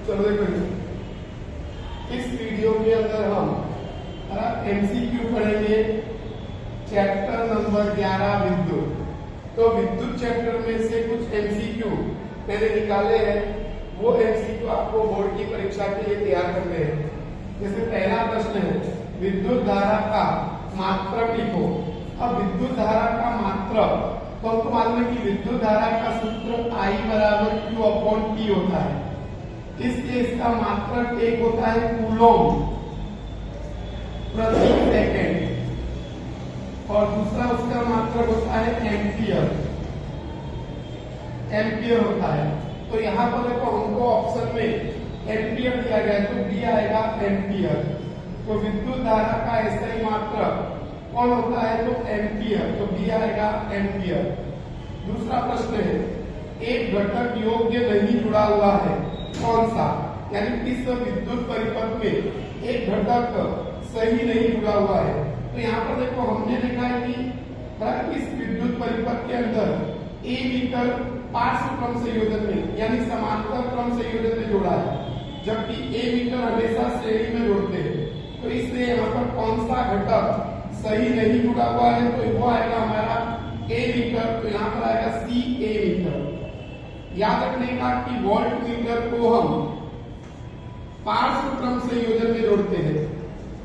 चलो देखो, इस वीडियो के अंदर हम एमसीक्यू पढ़ेंगे चैप्टर नंबर 11 विद्युत। तो विद्युत चैप्टर में से कुछ एमसीक्यू मैंने निकाले हैं, वो एमसीक्यू आपको बोर्ड की परीक्षा के लिए तैयार करने हैं। जैसे पहला प्रश्न है, विद्युत धारा का मात्रक लिखो। अब विद्युत धारा का मात्रक तो हमको मालूम है कि विद्युत धारा का सूत्र I बराबर Q/T होता है, इसलिए इसका मात्रक एक होता है कूलोम प्रति सेकेंड और दूसरा उसका मात्रक होता है एम्पियर होता है। तो यहाँ पर देखो हमको ऑप्शन में एम्पियर दिया गया है, तो डी आएगा एम्पियर। तो विद्युत धारा का SI मात्रक कौन होता है, तो एम्पियर, तो बी आएगा एम्पियर। दूसरा प्रश्न है, एक घटक योग्य नहीं जुड़ा हुआ है, कौन सा? यानी इस विद्युत परिपथ में एक घटक सही नहीं जुड़ा हुआ है। तो यहाँ पर देखो हमने देखा है कि इस विद्युत परिपथ के अंदर ए मीटर पार्श्व क्रम संयोजन में यानी समांतर क्रम संयोजन में जोड़ा है, जबकि ए मीटर हमेशा श्रेणी में जोड़ते हैं। तो इसलिए यहाँ पर कौन सा घटक सही नहीं जुड़ा हुआ है, तो वो आएगा हमारा ए मीटर। तो यहाँ पर आएगा सी ए मीटर। याद रखने का कि वोल्ट मीटर को हम पार्श्व क्रम संयोजन में जोड़ते हैं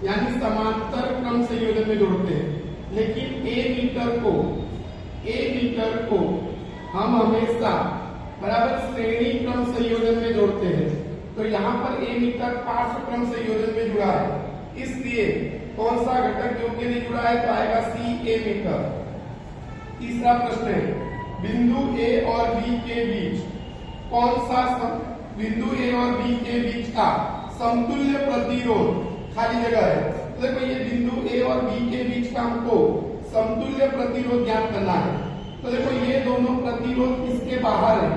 यानी समांतर क्रम संयोजन में जोड़ते हैं, लेकिन ए मीटर को हम हमेशा बराबर श्रेणी क्रम संयोजन में जोड़ते हैं। तो यहाँ पर ए मीटर पार्श्व क्रम संयोजन में जुड़ा है, इसलिए कौन सा घटक योग्य नहीं जुड़ा है, तो आएगा सी ए मीटर। तीसरा प्रश्न है, बिंदु ए और बी के बीच कौन सा बिंदु ए और बी के बीच का समतुल्य प्रतिरोध खाली जगह है। तो देखो ये बिंदु ए और बी के बीच का हमको समतुल्य प्रतिरोध ज्ञात करना है। तो देखो ये दोनों प्रतिरोध इसके बाहर है,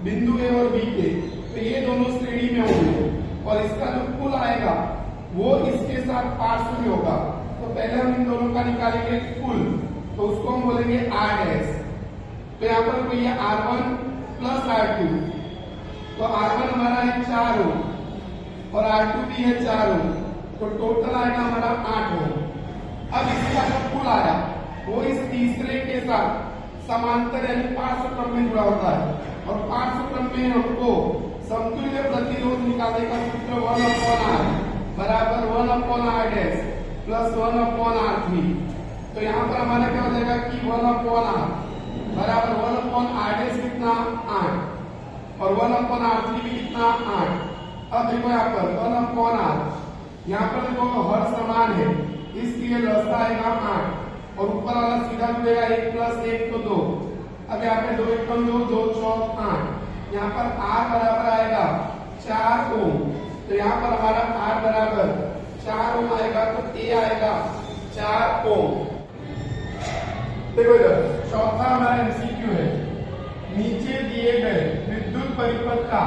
बिंदु ए और बी के, तो ये दोनों श्रेणी में होंगे और इसका जो कुल आएगा वो इसके साथ पार्श्व में होगा। तो पहले हम इन दोनों का निकालेंगे कुल, तो उसको हम बोलेंगे R'। तो यहाँ पर ये R1 प्लस R2, तो R1 हमारा है 4 ओम और R2 भी है 4 ओम, तो टोटल आएगा हमारा 8 ओम। अब इसका जो कुल आया वो इस तीसरे के साथ समांतर यानी पार्श्व क्रम में जुड़ा होता है, और पार्श्व क्रम में हमको समतुल्य प्रतिरोध निकालने का सूत्र 1/R बराबर 1/R' प्लस 1/R3। तो यहाँ पर हमारा क्या हो जाएगा कि 1/R बराबर 1/R' कितना 8 और 1/R3 भी कितना 8। अब देखो यहाँ पर 1/R, यहाँ पर देखो हर समान है, इसलिए लसा आएगा 8 और ऊपर वाला सीधा जुड़ेगा 1 प्लस 1 तो 2। अब यहाँ पे 2 1 2 2 4 8। यहाँ पर R बराबर आएगा 4 ओम, तो यहाँ पर हमारा R बराबर 4 ओम आएगा, तो ए आएगा 4 ओम। देखो इधर चौथा हमारा एमसीक्यू है, नीचे दिए गए विद्युत परिपथ का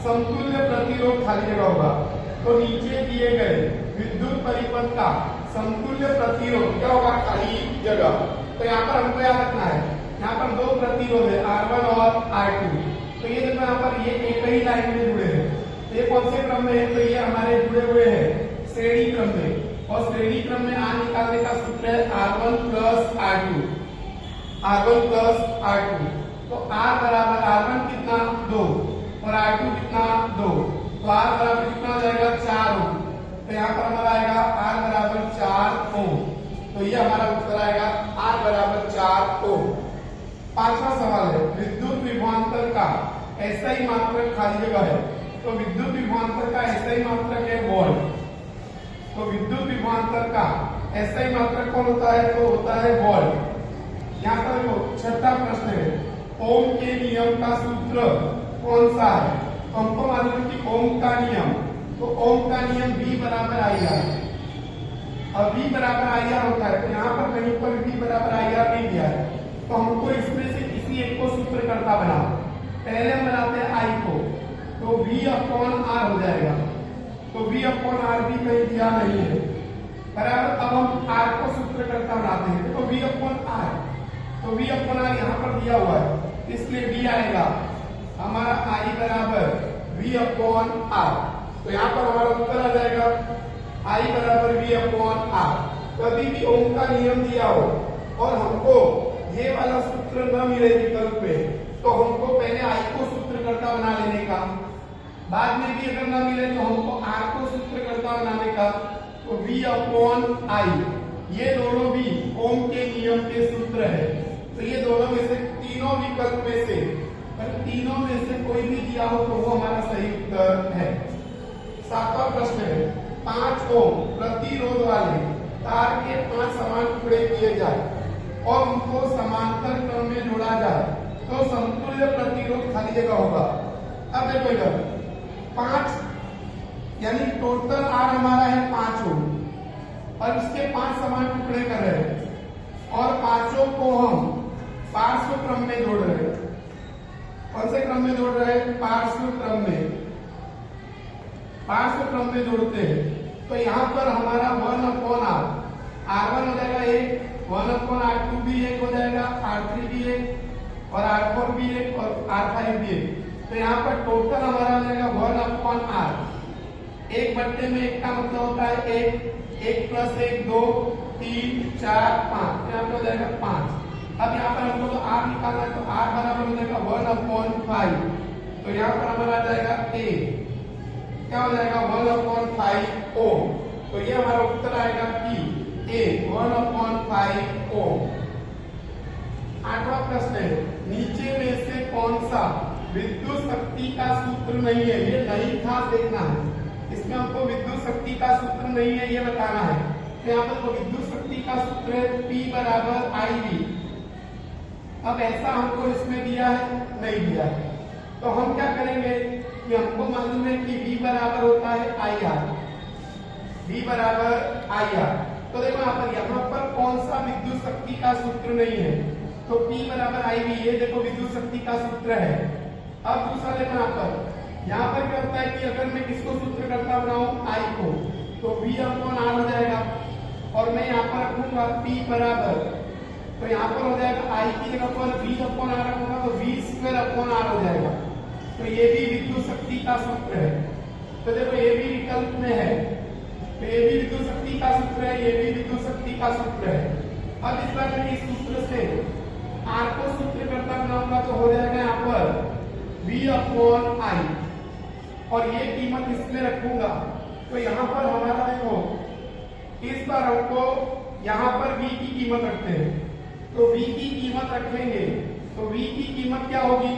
समतुल्य प्रतिरोध खाली जगह होगा। तो नीचे दिए गए विद्युत परिपथ का समतुल्य प्रतिरोध क्या होगा, खाली जगह। तो यहाँ पर हमको याद रखना है, यहाँ पर दो प्रतिरोध है R1 और R2। तो ये देखो यहाँ पर ये एक ही लाइन में जुड़े हैं, ये कौन से क्रम में है, तो ये हमारे जुड़े हुए हैं श्रेणी क्रम में, और श्रेणी क्रम में R निकालने का सूत्र है R1 प्लस R2। तो R बराबर R1 कितना 2 और R2 कितना 2, तो R बराबर कितना हो जाएगा 4 ओम। तो यहाँ पर हमारा आएगा R बराबर 4 ओम। तो ये हमारा उत्तर आएगा R बराबर 4 ओम। पांचवा सवाल है, विद्युत विभवांतर का SI मात्रक खाली जगह है। तो विद्युत विभवांतर का SI मात्रक है वोल्ट। तो विद्युत विभवांतर का SI मात्रक कौन होता है, तो होता है वोल्ट। यहाँ पर देखो छठा प्रश्न है, ओम के नियम का सूत्र कौन सा है। तो हमको मालूम है कि ओम का नियम, तो ओम का नियम V बराबर IR, और V बराबर IR होता है। तो यहाँ पर कहीं पर V बराबर IR नहीं दिया है, तो हमको इसमें से किसी एक को सूत्रकर्ता बनाओ। पहले हम बनाते हैं I को, तो V/R हो जाएगा। तो V/R भी कहीं दिया नहीं है बराबर। अब हम R को सूत्रकर्ता बनाते हैं, तो V/R, तो V/R यहाँ पर दिया हुआ है, इसलिए V आएगा हमारा I बराबर V अपॉन R। तो यहाँ पर हमारा उत्तर आ जाएगा I बराबर V अपॉन R। कभी भी ओम का नियम दिया हो और हमको ये वाला सूत्र न मिले विकल्प में, तो हमको पहले I को सूत्रकर्ता बना लेने का, बाद में भी अगर न मिले तो हमको R को सूत्रकर्ता बनाने का। तो V अपॉन I, ये दोनों भी ओम के नियम के सूत्र है। तो ये दोनों में से तीनों विकल्प में से, अगर तीनों में से कोई भी दिया हो तो वो हमारा सही उत्तर है। 7वां प्रश्न है, 5 ओम प्रतिरोध वाले तार के 5 समान टुकड़े किए जाए और उनको समांतर क्रम में जोड़ा जाए तो समतुल्य प्रतिरोध खाली जगह होगा। अब देखो इधर 5 यानी टोटल आर हमारा है 5 ओम और इसके 5 समान टुकड़े कर रहे हैं और पांचों को हम पार्श्व क्रम में जोड़ रहे हैं। कौन से क्रम में जोड़ रहे हैं? पार्श्व क्रम में। पार्श्व क्रम में जोड़ते हैं तो यहाँ पर हमारा 1 अपॉन आर, R1 हो जाएगा 1, 1 अपॉन R2 भी 1 हो जाएगा, R3 भी 1 और R4 भी 1 और R5 भी 1। तो यहाँ पर टोटल हमारा हो जाएगा 1 अपॉन R। एक बट्टे में 1 का मतलब होता है 1, 1 प्लस 1 2, 3 4 5, यहाँ पे हो जाएगा 5। अब यहाँ पर हमको तो R निकालना है तो R बराबर हो जाएगा 1 अपॉन 5। तो यहाँ पर हमारा आ जाएगा A, क्या हो जाएगा 1 अपॉन 5 ओम। तो ये हमारा उत्तर आएगा कि A 1 अपॉन 5 ओम। 8वां प्रश्न है, नीचे में से कौन सा विद्युत शक्ति का सूत्र नहीं है? ये नहीं था देखना है, इसमें हमको विद्युत शक्ति का सूत्र नहीं है ये बताना है। तो यहाँ पर तो विद्युत शक्ति का सूत्र है P बराबर IV। अब ऐसा हमको इसमें दिया है? नहीं दिया है। तो हम क्या करेंगे कि हमको मालूम है कि V बराबर होता है IR, V बराबर IR। तो देखो यहाँ पर कौन सा विद्युत शक्ति का सूत्र नहीं है? तो P बराबर IV, ये देखो विद्युत शक्ति का सूत्र है। अब दूसरा देखो यहाँ पर क्या होता है कि अगर मैं किसको सूत्र करता बनाऊं I को, तो V अपॉन R हो जाएगा और मैं यहाँ पर रखूंगा P बराबर, तो यहाँ पर हो जाएगा I की जगह पर V अपॉन R रखूंगा तो V स्क्वायर अपॉन R हो जाएगा। तो ये भी विद्युत शक्ति का सूत्र है। तो देखो ये भी विकल्प में है, तो ये भी विद्युत शक्ति का सूत्र है, ये भी विद्युत शक्ति का सूत्र है। अब इस बार मैं इस सूत्र से R को सूत्र करता बनाऊंगा तो हो जाएगा यहाँ पर V अपॉन I और ये कीमत इसमें रखूंगा। तो यहाँ पर हमारा देखो इस बार हमको यहाँ पर V की कीमत रखते हैं, तो V की कीमत रखेंगे तो V की कीमत क्या होगी?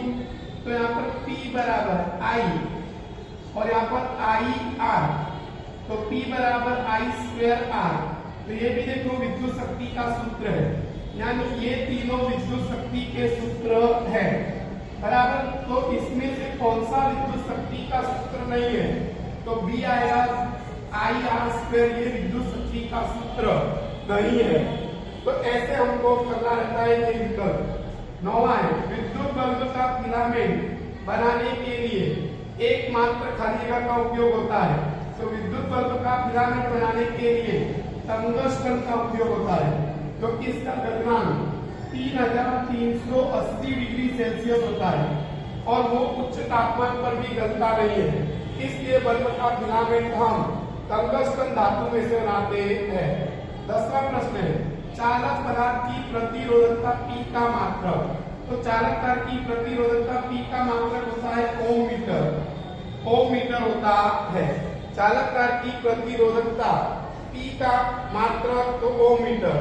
तो यहाँ पर P बराबर I और यहाँ पर IR, तो P बराबर I स्क्वायर R। तो ये भी देखो विद्युत शक्ति का सूत्र है, यानी ये तीनों विद्युत शक्ति के सूत्र है बराबर। तो इसमें से कौन सा विद्युत शक्ति का सूत्र नहीं है? तो B आएगा IR स्क्वायर, ये विद्युत शक्ति का सूत्र नहीं है। तो ऐसे हमको करना रहता है ये विकल्प। 9वां है, विद्युत बल्ब का फिलामेंट बनाने के लिए एकमात्र खाली जगह का उपयोग होता है। तो विद्युत बल्ब का फिलामेंट बनाने के लिए टंगस्टन का उपयोग होता है, क्योंकि इसका गलनांक 3380 डिग्री सेल्सियस होता है और वो उच्च तापमान पर भी गलता नहीं है, इसलिए बल्ब का फिलामेंट हम टंगस्टन धातु में से बनाते हैं। 10वां प्रश्न है, चालक पदार्थ की प्रतिरोधकता P का मात्रक। तो चालक तार की प्रतिरोधकता P का मात्रक होता है ओम मीटर। ओम मीटर होता है चालक तार की प्रतिरोधकता P का मात्रक, तो ओम मीटर।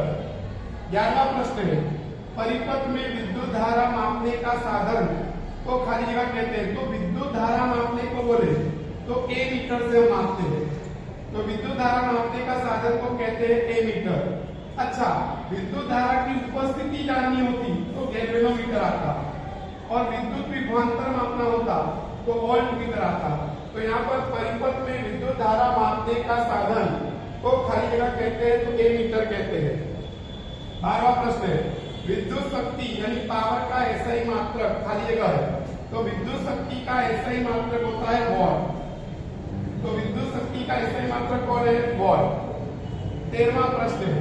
11वां प्रश्न है, परिपथ में विद्युत धारा मापने का साधन को खाली जगह कहते हैं। तो विद्युत धारा मापने को बोले तो A मीटर से हम मापते हैं, तो विद्युत धारा मापने का साधन को कहते हैं A मीटर। अच्छा, विद्युत धारा की उपस्थिति जाननी होती तो गैल्वेनोमीटर आता और विद्युत विभवांतर मापना होता तो वोल्ट मीटर आता। तो यहाँ पर परिपथ में विद्युत धारा मापने का साधन को खाली जगह कहते हैं तो A मीटर कहते हैं। 12वां प्रश्न है, विद्युत शक्ति यानी पावर का SI मात्रक खाली जगह है। तो विद्युत शक्ति का SI मात्रक होता है वॉट। तो विद्युत शक्ति का SI मात्रक कौन है? वॉट। 13वां प्रश्न है,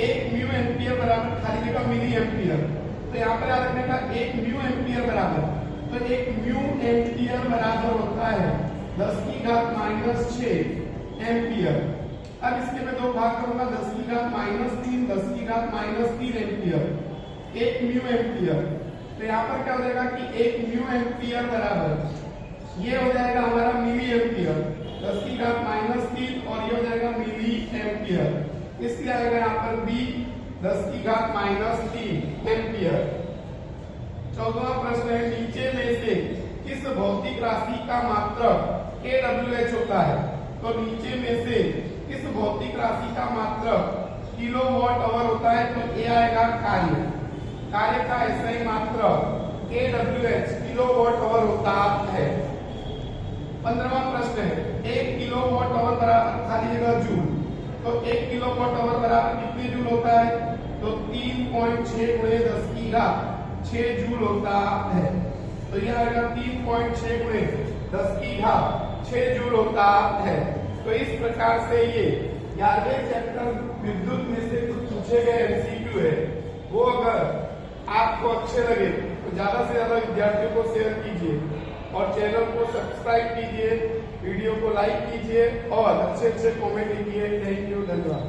1 म्यू एम्पियर बराबर खाली जगह मिली एम्पियर। तो यहाँ पर याद रखने का 1 म्यू एम्पियर बराबर तो एक म्यू एम्पियर बराबर होता है 10⁻⁻⁶ एम्पियर। अब इसके मैं दो भाग करूंगा, 10⁻³ 10⁻³ एम्पियर, एक म्यू एम्पियर। तो यहाँ पर क्या हो जाएगा कि एक म्यू एम्पियर बराबर ये हो जाएगा हमारा मिली एम्पियर, 10⁻³ और ये हो जाएगा मिली एम्पियर। इसलिए आएगा यहाँ पर बी 10⁻³ एम्पियर। 14वां प्रश्न है, नीचे में से किस भौतिक राशि का मात्रक kWh होता है? तो नीचे में से किस भौतिक राशि का मात्रक किलोवाट आवर होता है? तो ये आएगा कार्य का SI मात्रक kWh किलोवाट आवर होता है। 15वां प्रश्न है, 1 किलोवाट आवर बराबर खाली जगह जूल, तो 1 किलोवाट आवर बराबर कितने जूल होता है? तो 3.6 × 10⁶ जूल होता है। तो यह आएगा 3.6 × 10⁶ जूल होता है। तो इस प्रकार से ये 11वें चैप्टर विद्युत में से कुछ पूछे गए MCQ है, वो अगर आपको अच्छे लगे तो ज्यादा से ज्यादा विद्यार्थियों को शेयर कीजिए और चैनल को सब्सक्राइब कीजिए, वीडियो को लाइक कीजिए और अच्छे अच्छे कमेंट कीजिए। थैंक यू, धन्यवाद।